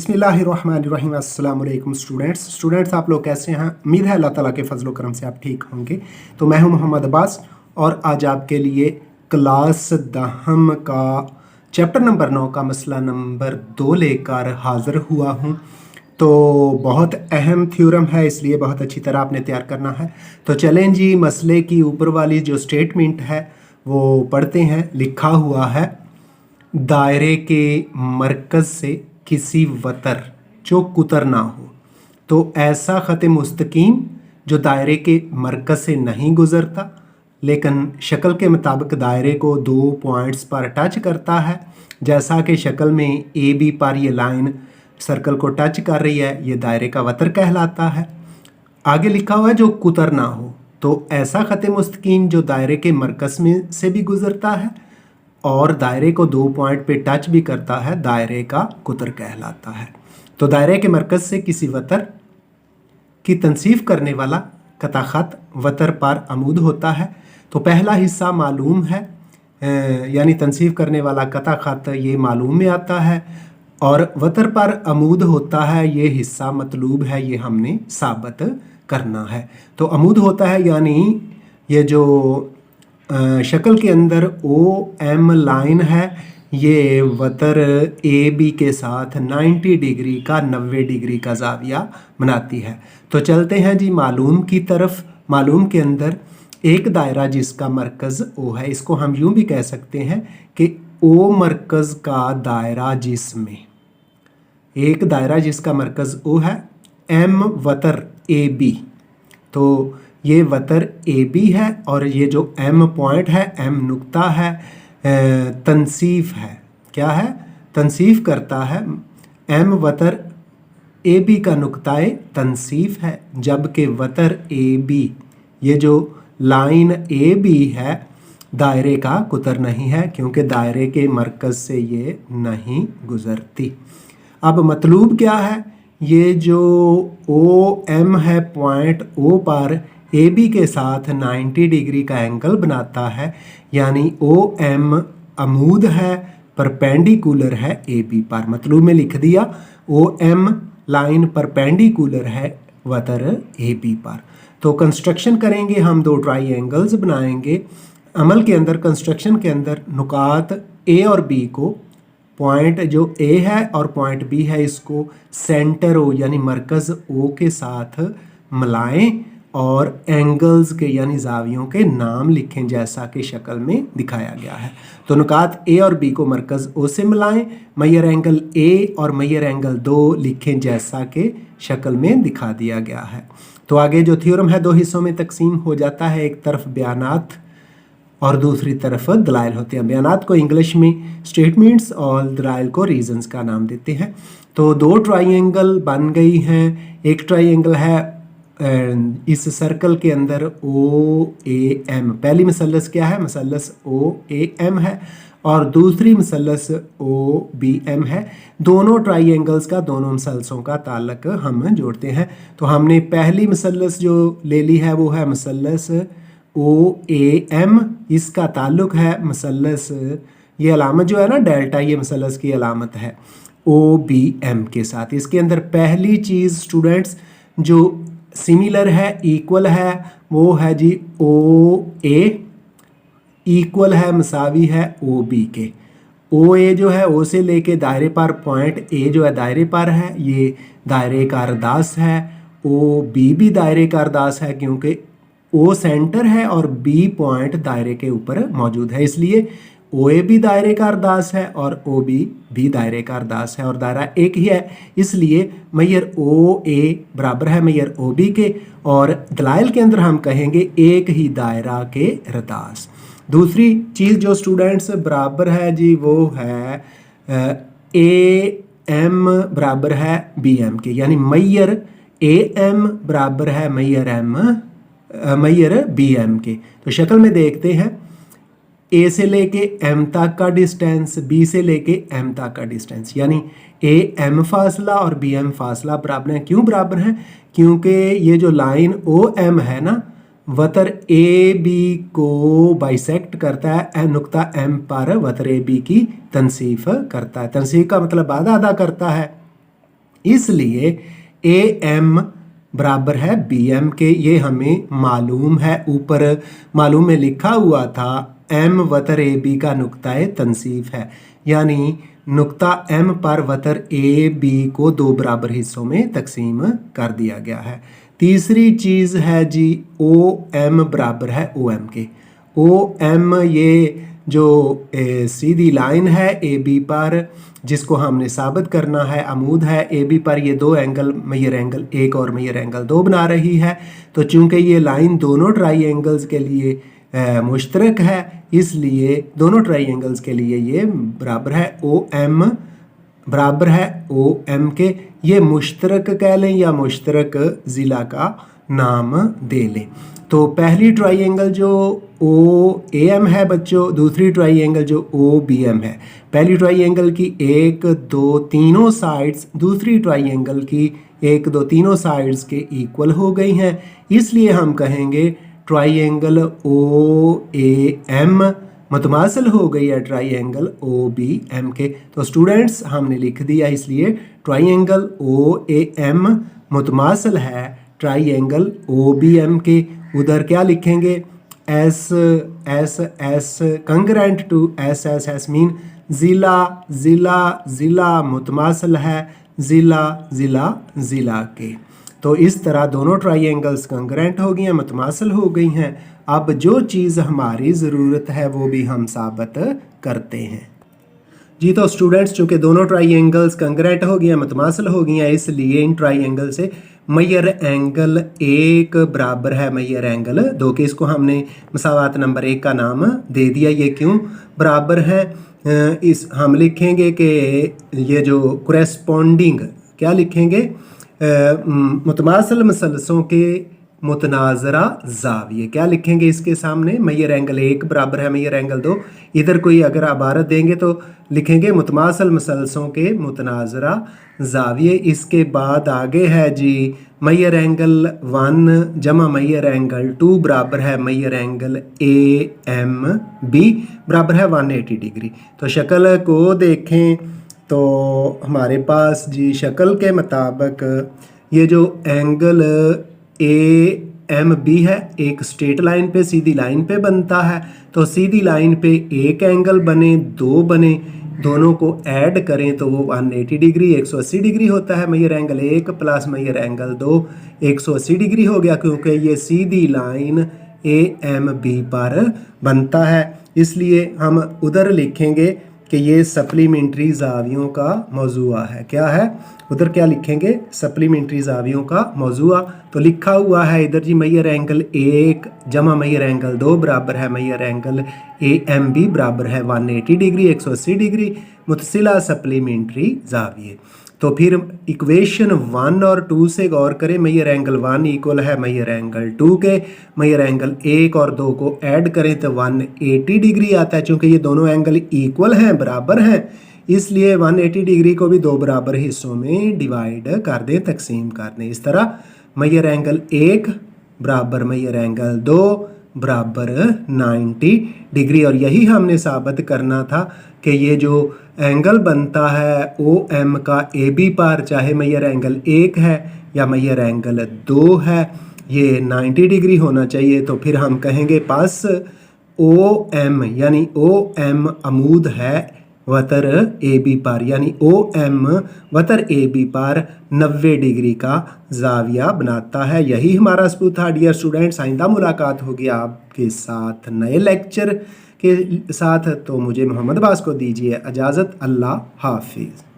बिस्मिल्लाहिर्रहमानिर्रहीम। अस्सलाम वालेकुम स्टूडेंट्स आप लोग कैसे हैं? उम्मीद है अल्लाह ताला के फजल करम से आप ठीक होंगे। तो मैं हूं मोहम्मद अब्बास और आज आपके लिए क्लास 10 का चैप्टर नंबर 9 का मसला नंबर 2 लेकर हाज़िर हुआ हूं। तो बहुत अहम थ्योरम है, इसलिए बहुत अच्छी तरह आपने तैयार करना है। तो चलें जी, मसले की ऊपर वाली जो स्टेटमेंट है वो पढ़ते हैं। लिखा हुआ है, दायरे के मरकज़ से किसी वतर जो कुतर ना हो, तो ऐसा ख़त मुस्तकीम जो दायरे के मरकज़ से नहीं गुज़रता लेकिन शक्ल के मुताबिक दायरे को 2 पॉइंट्स पर टच करता है। जैसा कि शक्ल में ए बी पर ये लाइन सर्कल को टच कर रही है, ये दायरे का वतर कहलाता है। आगे लिखा हुआ है जो कुतर ना हो, तो ऐसा ख़त मुस्तकीम जो दायरे के मरकज़ में से भी गुज़रता है और दायरे को 2 पॉइंट पे टच भी करता है, दायरे का कुतर कहलाता है। तो दायरे के मरकज़ से किसी वतर की तनसीफ करने वाला कता ख़त वतर पर अमूद होता है। तो पहला हिस्सा मालूम है, यानी तनसीफ करने वाला कता ख़त ये मालूम में आता है, और वतर पर अमूद होता है ये हिस्सा मतलूब है, ये हमने साबित करना है। तो अमूद होता है यानी ये जो शक्ल के अंदर ओ एम लाइन है, ये वतर ए बी के साथ 90 डिग्री का 90 डिग्री का ज़ाविया बनाती है। तो चलते हैं जी मालूम की तरफ। मालूम के अंदर एक दायरा जिसका मरकज़ ओ है, इसको हम यूं भी कह सकते हैं कि ओ मरकज़ का दायरा जिसमें एक दायरा जिसका मरकज़ ओ है, एम वतर ए बी। तो ये वतर ए बी है और ये जो एम पॉइंट है, एम नुक्ता है, तनसीफ है। क्या है? तनसीफ करता है। एम वतर ए बी का नुक्ताए तनसीफ है, जबकि वतर ए बी, ये जो लाइन ए बी है, दायरे का कुतर नहीं है क्योंकि दायरे के मरकज़ से ये नहीं गुज़रती। अब मतलूब क्या है? ये जो ओ एम है पॉइंट ओ पर ए बी के साथ 90 डिग्री का एंगल बनाता है, यानी ओ एम अमूद है, परपेंडिकुलर है ए बी पर। मतलब में लिख दिया, ओ एम लाइन परपेंडिकुलर है वतर ए बी पर। तो कंस्ट्रक्शन करेंगे हम, 2 ट्राइंगल्स बनाएंगे। अमल के अंदर, कंस्ट्रक्शन के अंदर नुकात ए और बी को, पॉइंट जो ए है और पॉइंट बी है, इसको सेंटर ओ यानी मरकज़ ओ के साथ मिलाएं और एंगल्स के यानी जावियों के नाम लिखें जैसा कि शक्ल में दिखाया गया है। तो नुकात ए और बी को मरकज़ ओ से मिलाएं, मैयर एंगल ए और मैयर एंगल 2 लिखें जैसा कि शक्ल में दिखा दिया गया है। तो आगे जो थ्योरम है 2 हिस्सों में तकसीम हो जाता है। एक तरफ बयानात और दूसरी तरफ दलाइल होते हैं। बयानात को इंग्लिश में स्टेटमेंट्स और दलाइल को रीजंस का नाम देते हैं। तो 2 ट्राइंगल बन गई हैं। एक ट्राइंगल है इस सर्कल के अंदर ओ ए एम। पहली मसलस क्या है? मसलस ओ ए एम है और दूसरी मसलस ओ बी एम है। दोनों ट्राइंगल्स का, दोनों मसलसों का ताल्लुक हम जोड़ते हैं। तो हमने पहली मसलस जो ले ली है वो है मसलस ओ ए एम। इसका ताल्लुक है मसलस, ये अलामत जो है ना डेल्टा, ये मसलस की अलामत है ओ बी एम के साथ। इसके अंदर पहली चीज़ स्टूडेंट्स जो सिमिलर है, इक्वल है, वो है जी ओ ए, इक्वल है, मसावी है ओ बी के। ओ ए जो है ओ से लेके दायरे पर, पॉइंट ए जो है दायरे पर है, ये दायरे का अरदास है। ओ बी भी दायरे का अरदास है क्योंकि ओ सेंटर है और बी पॉइंट दायरे के ऊपर मौजूद है, इसलिए ओ ए भी दायरे का अरदास है और ओ बी भी दायरे का अरदास है और दायरा एक ही है, इसलिए मैयर ओ ए बराबर है मैयर ओ बी के। और दलाइल के अंदर हम कहेंगे एक ही दायरा के अरदास। दूसरी चीज़ जो स्टूडेंट्स बराबर है जी वो है ए एम बराबर है बी एम के, यानी मैयर ए एम बराबर है Maihar M Maihar B M के। तो शक्ल में देखते हैं, ए से लेके एम तक का डिस्टेंस, बी से लेके एम तक का डिस्टेंस, यानी ए एम फासला और बी एम फासला बराबर है। क्यों बराबर हैं? क्योंकि ये जो लाइन ओ एम है ना, वतर ए बी को बाइसेक्ट करता है, नुक्ता एम पर वतर ए बी की तनसीफ करता है। तनसीफ का मतलब आधा आधा करता है। इसलिए ए एम बराबर है बी एम के, ये हमें मालूम है। ऊपर मालूम में लिखा हुआ था एम वतर ए बी का नुक्ता तनसीफ है, यानी नुक्ता एम पर वतर ए बी को दो बराबर हिस्सों में तकसीम कर दिया गया है। तीसरी चीज़ है जी ओ एम बराबर है ओ एम के। ओ एम ये जो सीधी लाइन है ए बी पर, जिसको हमने साबित करना है, अमूद है ए बी पर, ये दो एंगल मैयर एंगल 1 और मैयर एंगल 2 बना रही है। तो चूंकि ये लाइन दोनों ट्राई एंगल्स के लिए मुश्तरक है, इसलिए दोनों ट्राई एंगल्स के लिए ये बराबर है ओ एम, बराबर है ओ एम के। ये मुश्तरक कह लें या मुश्तरक ज़िला का नाम दे लें। तो पहली ट्राई एंगल जो ओ ए एम है बच्चों, दूसरी ट्राई एंगल जो ओ बी एम है। पहली ट्राई एंगल की 1 2 तीनों साइड्स दूसरी ट्राई एंगल की 1 2 तीनों साइड्स के इक्वल हो गई हैं, इसलिए हम कहेंगे triangle O A M मुतमासिल हो गई है triangle O B M के। तो स्टूडेंट्स हमने लिख दिया, इसलिए triangle O A M मुतमासिल है triangle O B M के। उधर क्या लिखेंगे, S S S congruent to S S S mean ज़िला ज़िला ज़िला मुतमासिल है ज़िला ज़िला ज़िला के। तो इस तरह दोनों ट्राई एंगल्स कंकरेंट हो गई हैं, मुतमासिल हो गई हैं। अब जो चीज़ हमारी ज़रूरत है वो भी हम साबित करते हैं जी। तो स्टूडेंट्स चूँकि दोनों ट्राई एंगल्स कंकरेंट हो गई हैं, मुतमासिल हो गई हैं, इसलिए इन ट्राई एंगल से मैयर एंगल 1 बराबर है मैयर एंगल 2 के। इसको हमने मसावात नंबर 1 का नाम दे दिया। ये क्यों बराबर है, इस हम लिखेंगे कि ये जो कोरेस्पोंडिंग क्या लिखेंगे, मुतमासिल मसलसों के मुतनाज़रा ज़ाविये क्या लिखेंगे इसके सामने, मैयर एंगल 1 बराबर है मैयर एंगल 2। इधर कोई अगर इबारत देंगे तो लिखेंगे मुतमासिल मसलसों के मुतनाज़रा ज़ाविये। इसके बाद आगे है जी मैयर एंगल 1 जमा मैयर एंगल 2 बराबर है Maihar angle A M B बराबर है 180 डिग्री। तो शक्ल को देखें तो हमारे पास जी शक्ल के मुताबिक ये जो एंगल ए एम बी है एक स्ट्रेट लाइन पे सीधी लाइन पे बनता है। तो सीधी लाइन पे एक एंगल बने, 2 बने, दोनों को ऐड करें तो वो 180 डिग्री 180 डिग्री होता है। Maihar angle 1 plus Maihar angle 2 180 degree हो गया, क्योंकि ये सीधी लाइन ए एम बी पर बनता है। इसलिए हम उधर लिखेंगे कि ये सप्लीमेंट्री ज़ावियों का मौजूआ है। क्या है उधर, क्या लिखेंगे, सप्लीमेंट्री ज़ावियों का मौजूआ। तो लिखा हुआ है इधर जी मैयर एंगल 1 जमा मैयर एंगल 2 बराबर है Maihar angle A M B बराबर है 180 डिग्री 180 डिग्री मुतसिला सप्लीमेंट्री ज़ाविये। तो फिर इक्वेशन 1 और 2 से गौर करें। मैयर एंगल 1 इक्वल है मैयर एंगल 2 के। मैयर एंगल 1 और 2 को ऐड करें तो 180 डिग्री आता है। चूँकि ये दोनों एंगल इक्वल हैं, बराबर हैं, इसलिए 180 डिग्री को भी 2 बराबर हिस्सों में डिवाइड कर दें, तकसीम कर दें। इस तरह मैयर एंगल 1 बराबर मैयर एंगल 2 बराबर 90 डिग्री। और यही हमने साबित करना था कि ये जो एंगल बनता है ओ एम का ए बी पर, चाहे मैयर एंगल 1 है या मैयर एंगल 2 है, ये 90 डिग्री होना चाहिए। तो फिर हम कहेंगे पास ओ एम यानी ओ एम अमूद है वतर ए बी पर, यानी ओ एम वतर ए बी पर 90 डिग्री का जाविया बनाता है। यही हमारा सबूत था डियर स्टूडेंट्स। आइंदा मुलाकात होगी आपके साथ नए लेक्चर के साथ। तो मुझे मोहम्मद अब्बास को दीजिए इजाज़त। अल्लाह हाफिज़।